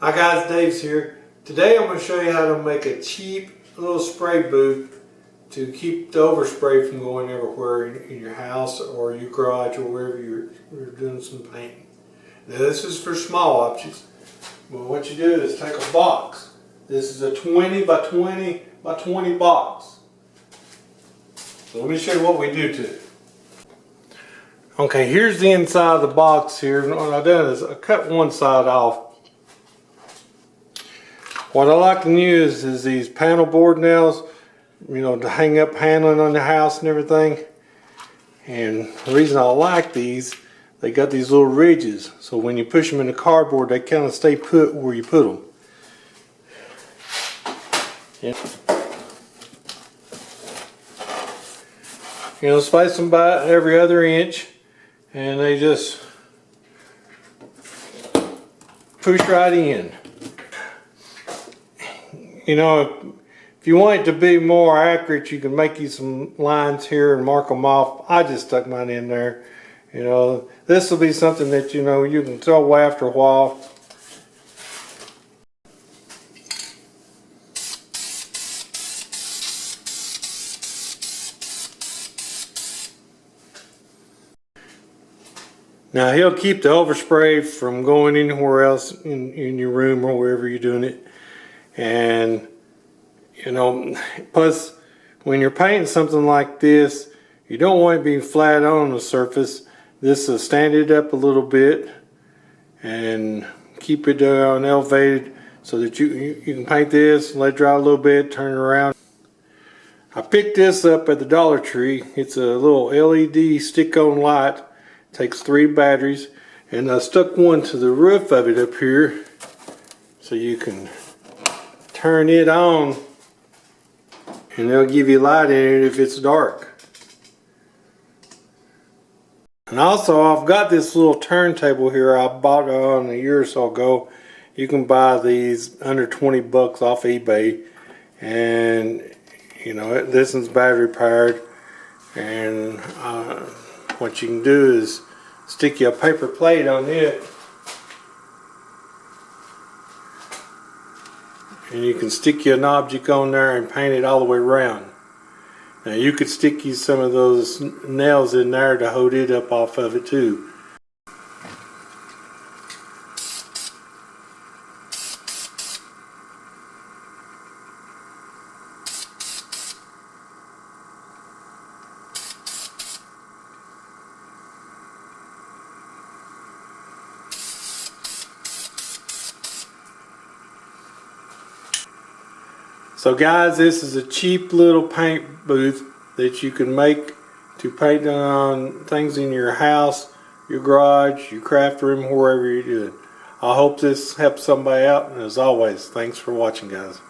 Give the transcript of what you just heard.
Hi guys, Dave's here. Today I'm going to show you how to make a cheap little spray booth to keep the overspray from going everywhere in your house or your garage or wherever you're doing some painting. Now this is for small objects. Well, what you do is take a box. This is a 20 by 20 by 20 box. So let me show you what we do to it. Okay, here's the inside of the box here. What I've done is I cut one side off. What I like to use is these panel board nails, to hang up paneling on the house and everything. And the reason I like these, they got these little ridges, so when you push them in the cardboard, they kind of stay put where you put them. Space them by every other inch, and they just push right in. If you want it to be more accurate, you can make you some lines here and mark them off. I just stuck mine in there. This will be something that you can throw away after a while. Now he'll keep the overspray from going anywhere else in your room or wherever you're doing it. And plus when you're painting something like this, you don't want it to be flat on the surface. This will stand it up a little bit and keep it elevated so that you can paint this, let it dry a little bit, turn it around. I picked this up at the Dollar Tree. It's a little LED stick-on light. It takes 3 batteries, and I stuck one to the roof of it up here so you can turn it on and they'll give you light in it if it's dark. And also I've got this little turntable here I bought a year or so ago. You can buy these under 20 bucks off eBay, and this one's battery powered, and what you can do is stick you a paper plate on it, and you can stick you an object on there and paint it all the way around. Now you could stick you some of those nails in there to hold it up off of it too. So guys, this is a cheap little paint booth that you can make to paint on things in your house, your garage, your craft room, wherever you're doing. I hope this helps somebody out, and as always, thanks for watching, guys.